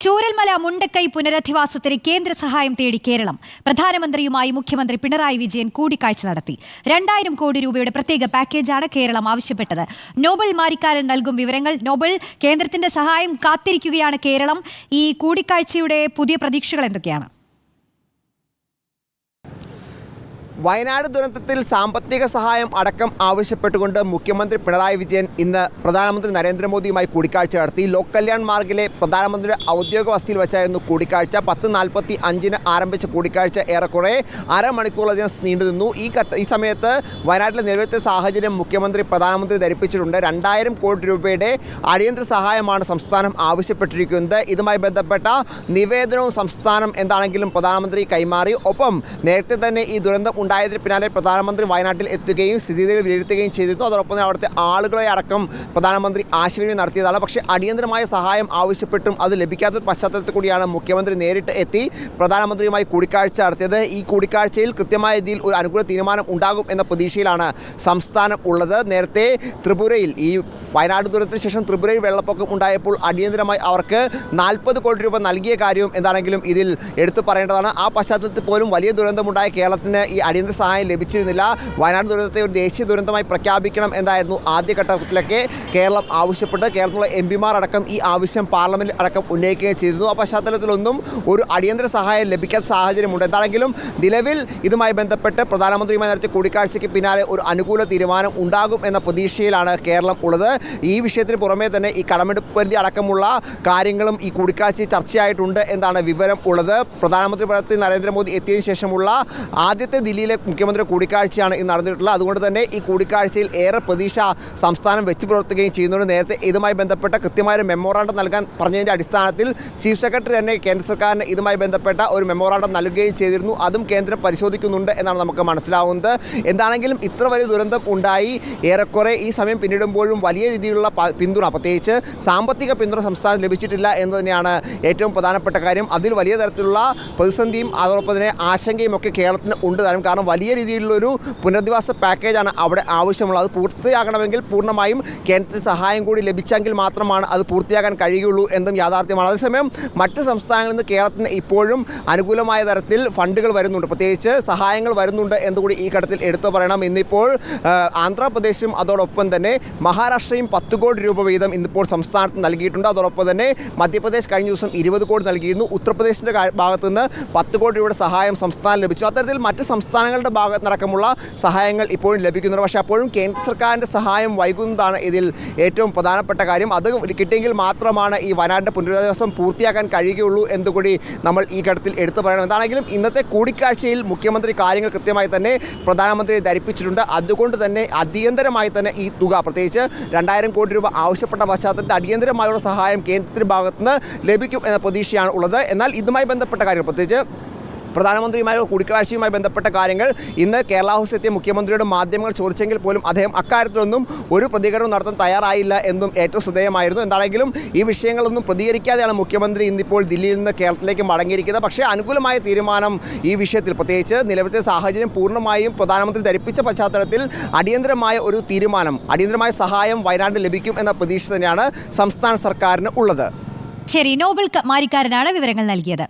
ചൂരൽമല മുണ്ടക്കൈ പുനരധിവാസത്തിന് കേന്ദ്ര സഹായം തേടി കേരളം. പ്രധാനമന്ത്രിയുമായി മുഖ്യമന്ത്രി പിണറായി വിജയൻ കൂടിക്കാഴ്ച നടത്തി. 2000 കോടി രൂപയുടെ പ്രത്യേക പാക്കേജാണ് കേരളം ആവശ്യപ്പെട്ടത്. നോബൽ മാരിക്കാരൻ നൽകും വിവരങ്ങൾ. നോബൽ, കേന്ദ്രത്തിന്റെ സഹായം കാത്തിരിക്കുകയാണ് കേരളം. ഈ കൂടിക്കാഴ്ചയുടെ പുതിയ പ്രതീക്ഷകൾ എന്തൊക്കെയാണ്? വയനാട് ദുരന്തത്തിൽ സാമ്പത്തിക സഹായം അടക്കം ആവശ്യപ്പെട്ടുകൊണ്ട് മുഖ്യമന്ത്രി പിണറായി വിജയൻ ഇന്ന് പ്രധാനമന്ത്രി നരേന്ദ്രമോദിയുമായി കൂടിക്കാഴ്ച നടത്തി. ലോക് കല്യാൺ മാർഗിലെ പ്രധാനമന്ത്രിയുടെ ഔദ്യോഗിക വസതിയിൽ വെച്ചായിരുന്നു കൂടിക്കാഴ്ച. 10:45 ആരംഭിച്ച കൂടിക്കാഴ്ച ഏറെക്കുറെ അരമണിക്കൂറിലധികം നീണ്ടുനിന്നു. ഈ സമയത്ത് വയനാട്ടിലെ നിലവിലത്തെ സാഹചര്യം മുഖ്യമന്ത്രി പ്രധാനമന്ത്രി ധരിപ്പിച്ചിട്ടുണ്ട്. 2000 കോടി രൂപയുടെ അടിയന്തര സഹായമാണ് സംസ്ഥാനം ആവശ്യപ്പെട്ടിരിക്കുന്നത്. ഇതുമായി ബന്ധപ്പെട്ട നിവേദനവും സംസ്ഥാനം എന്താണെങ്കിലും പ്രധാനമന്ത്രി കൈമാറി. ഒപ്പം നേരത്തെ തന്നെ ഈ ദുരന്തം ഉണ്ടായതിന് പിന്നാലെ പ്രധാനമന്ത്രി വയനാട്ടിൽ എത്തുകയും സ്ഥിതിഗതികൾ വിലയിരുത്തുകയും ചെയ്തിരുന്നു. അതോടൊപ്പം തന്നെ അവിടുത്തെ ആളുകളെ അടക്കം പ്രധാനമന്ത്രി ആശയവിനിമയം നടത്തിയതാണ്. പക്ഷേ അടിയന്തരമായ സഹായം ആവശ്യപ്പെട്ടും അത് ലഭിക്കാത്ത പശ്ചാത്തലത്തിൽ കൂടിയാണ് മുഖ്യമന്ത്രി നേരിട്ട് എത്തി പ്രധാനമന്ത്രിയുമായി കൂടിക്കാഴ്ച നടത്തിയത്. ഈ കൂടിക്കാഴ്ചയിൽ കൃത്യമായ രീതിയിൽ ഒരു അനുകൂല തീരുമാനം ഉണ്ടാകും എന്ന പ്രതീക്ഷയിലാണ് സംസ്ഥാനം ഉള്ളത്. നേരത്തെ ത്രിപുരയിൽ ഈ വയനാട് ദുരന്തത്തിന് ശേഷം ത്രിപുരയിൽ വെള്ളപ്പൊക്കം ഉണ്ടായപ്പോൾ അടിയന്തരമായി അവർക്ക് 40 കോടി രൂപ നൽകിയ കാര്യവും എന്താണെങ്കിലും ഇതിൽ എടുത്തു പറയേണ്ടതാണ്. ആ പശ്ചാത്തലത്തിൽ പോലും വലിയ ദുരന്തമുണ്ടായ കേരളത്തിന് ഈ അടിയന്തര സഹായം ലഭിച്ചിരുന്നില്ല. വയനാട് ദുരന്തത്തെ ഒരു ദേശീയ ദുരന്തമായി പ്രഖ്യാപിക്കണം എന്നായിരുന്നു ആദ്യഘട്ടത്തിലൊക്കെ കേരളം ആവശ്യപ്പെട്ട് കേരളത്തിലുള്ള എംപിമാർ അടക്കം ഈ ആവശ്യം പാർലമെൻറ്റിൽ അടക്കം ഉന്നയിക്കുകയും ചെയ്തിരുന്നു. ആ പശ്ചാത്തലത്തിലൊന്നും ഒരു അടിയന്തര സഹായം ലഭിക്കാത്ത സാഹചര്യമുണ്ട്. എന്താണെങ്കിലും നിലവിൽ ഇതുമായി ബന്ധപ്പെട്ട് പ്രധാനമന്ത്രിയുമായി നടത്തിയ കൂടിക്കാഴ്ചയ്ക്ക് പിന്നാലെ ഒരു അനുകൂല തീരുമാനം ഉണ്ടാകും എന്ന പ്രതീക്ഷയിലാണ് കേരളം ഉള്ളത്. ഈ വിഷയത്തിന് പുറമേ തന്നെ ഈ കടമെടുപ്പ് പരിധി അടക്കമുള്ള കാര്യങ്ങളും ഈ കൂടിക്കാഴ്ചയിൽ ചർച്ചയായിട്ടുണ്ട് എന്നാണ് വിവരം ഉള്ളത്. പ്രധാനമന്ത്രി നരേന്ദ്രമോദി എത്തിയതിനു ശേഷമുള്ള ആദ്യത്തെ ദില്ലിയിലെ മുഖ്യമന്ത്രി കൂടിക്കാഴ്ചയാണ് ഇന്ന് നടന്നിട്ടുള്ളത്. അതുകൊണ്ട് തന്നെ ഈ കൂടിക്കാഴ്ചയിൽ ഏറെ പ്രതീക്ഷ സംസ്ഥാനം വെച്ച് പുലർത്തുകയും ചെയ്യുന്നുണ്ട്. നേരത്തെ ഇതുമായി ബന്ധപ്പെട്ട കൃത്യമായ മെമ്മോറാണ്ടം നൽകാൻ പറഞ്ഞതിൻ്റെ അടിസ്ഥാനത്തിൽ ചീഫ് സെക്രട്ടറി തന്നെ കേന്ദ്ര സർക്കാരിന് ഇതുമായി ബന്ധപ്പെട്ട ഒരു മെമ്മോറാണ്ടം നൽകുകയും ചെയ്തിരുന്നു. അതും കേന്ദ്രം പരിശോധിക്കുന്നുണ്ട് എന്നാണ് നമുക്ക് മനസ്സിലാവുന്നത്. എന്താണെങ്കിലും ഇത്ര വലിയ ദുരന്തം ഉണ്ടായി ഏറെക്കുറെ ഈ സമയം പിന്നിടുമ്പോഴും വലിയ രീതിയിലുള്ള പിന്തുണ, പ്രത്യേകിച്ച് സാമ്പത്തിക പിന്തുണ സംസ്ഥാനം ലഭിച്ചിട്ടില്ല എന്ന് തന്നെയാണ് ഏറ്റവും പ്രധാനപ്പെട്ട കാര്യം. അതിൽ വലിയ തരത്തിലുള്ള പ്രതിസന്ധിയും അതോടൊപ്പം തന്നെ ആശങ്കയും ഒക്കെ കേരളത്തിന് ഉണ്ട് താനും. കാരണം വലിയ രീതിയിലുള്ളൊരു പുനരധിവാസ പാക്കേജാണ് അവിടെ ആവശ്യമുള്ളത്. അത് പൂർത്തിയാകണമെങ്കിൽ പൂർണ്ണമായും കേന്ദ്രത്തിന് സഹായം കൂടി ലഭിച്ചെങ്കിൽ മാത്രമാണ് അത് പൂർത്തിയാക്കാൻ കഴിയുകയുള്ളൂ എന്നും യാഥാർത്ഥ്യമാണ്. അതേസമയം മറ്റ് സംസ്ഥാനങ്ങളിൽ നിന്ന് കേരളത്തിന് ഇപ്പോഴും അനുകൂലമായ തരത്തിൽ ഫണ്ടുകൾ വരുന്നുണ്ട്, പ്രത്യേകിച്ച് സഹായങ്ങൾ വരുന്നുണ്ട് എന്നുകൂടി ഈ ഘട്ടത്തിൽ എടുത്തു പറയണം. ഇന്നിപ്പോൾ ആന്ധ്രാപ്രദേശും അതോടൊപ്പം തന്നെ മഹാരാഷ്ട്രയും 10 കോടി രൂപ വീതം ഇന്നിപ്പോൾ സംസ്ഥാനത്ത് നൽകിയിട്ടുണ്ട്. അതോടൊപ്പം തന്നെ മധ്യപ്രദേശ് കഴിഞ്ഞ ദിവസം 20 കോടി നൽകിയിരുന്നു. ഉത്തർപ്രദേശിൻ്റെ ഭാഗത്തു നിന്ന് 10 കോടി രൂപയുടെ സഹായം സംസ്ഥാനം ലഭിച്ചു. അത്തരത്തിൽ മറ്റ് സംസ്ഥാനങ്ങളുടെ ഭാഗത്ത് നടക്കമുള്ള സഹായങ്ങൾ ഇപ്പോഴും ലഭിക്കുന്നുണ്ട്. പക്ഷേ അപ്പോഴും കേന്ദ്ര സർക്കാരിൻ്റെ സഹായം വൈകുന്നതാണ് ഇതിൽ ഏറ്റവും പ്രധാനപ്പെട്ട കാര്യം. അത് കിട്ടിയെങ്കിൽ മാത്രമാണ് ഈ വയനാടിൻ്റെ പുനരധിവാസം പൂർത്തിയാക്കാൻ കഴിയുകയുള്ളൂ എന്നുകൂടി നമ്മൾ ഈ ഘട്ടത്തിൽ എടുത്തു പറയണം. എന്താണെങ്കിലും ഇന്നത്തെ കൂടിക്കാഴ്ചയിൽ മുഖ്യമന്ത്രി കാര്യങ്ങൾ കൃത്യമായി തന്നെ പ്രധാനമന്ത്രിയെ ധരിപ്പിച്ചിട്ടുണ്ട്. അതുകൊണ്ട് തന്നെ അടിയന്തരമായി തന്നെ ഈ തുക, പ്രത്യേകിച്ച് 2000 കോടി രൂപ ആവശ്യപ്പെട്ട പശ്ചാത്തലത്തിൽ അടിയന്തരമായുള്ള സഹായം കേന്ദ്രത്തിൻ്റെ ഭാഗത്തുനിന്ന് ലഭിക്കും എന്ന പ്രതീക്ഷയാണ് ഉള്ളത്. എന്നാൽ ഇതുമായി ബന്ധപ്പെട്ട കാര്യങ്ങൾ, പ്രത്യേകിച്ച് പ്രധാനമന്ത്രിയുമായ കൂടിക്കാഴ്ചയുമായി ബന്ധപ്പെട്ട കാര്യങ്ങൾ ഇന്ന് കേരള ഹൗസിൽ എത്തിയ മുഖ്യമന്ത്രിയുടെ മാധ്യമങ്ങൾ ചോദിച്ചെങ്കിൽ പോലും അദ്ദേഹം അക്കാര്യത്തിലൊന്നും ഒരു പ്രതികരണം നടത്താൻ തയ്യാറായില്ല എന്നും ഏറ്റവും ശ്രദ്ധേയമായിരുന്നു. എന്താണെങ്കിലും ഈ വിഷയങ്ങളൊന്നും പ്രതികരിക്കാതെയാണ് മുഖ്യമന്ത്രി ഇന്നിപ്പോൾ ദില്ലിയിൽ നിന്ന് കേരളത്തിലേക്ക് മടങ്ങിയിരിക്കുന്നത്. പക്ഷേ അനുകൂലമായ തീരുമാനം ഈ വിഷയത്തിൽ, പ്രത്യേകിച്ച് നിലവിലത്തെ സാഹചര്യം പൂർണ്ണമായും പ്രധാനമന്ത്രി ധരിപ്പിച്ച പശ്ചാത്തലത്തിൽ അടിയന്തരമായ ഒരു തീരുമാനം, അടിയന്തരമായ സഹായം വയനാട്ടിൽ ലഭിക്കും എന്ന പ്രതീക്ഷ തന്നെയാണ് സംസ്ഥാന സർക്കാരിന് ഉള്ളത്. ശരി, നോബൽ മാരിക്കാരനാണ് വിവരങ്ങൾ നൽകിയത്.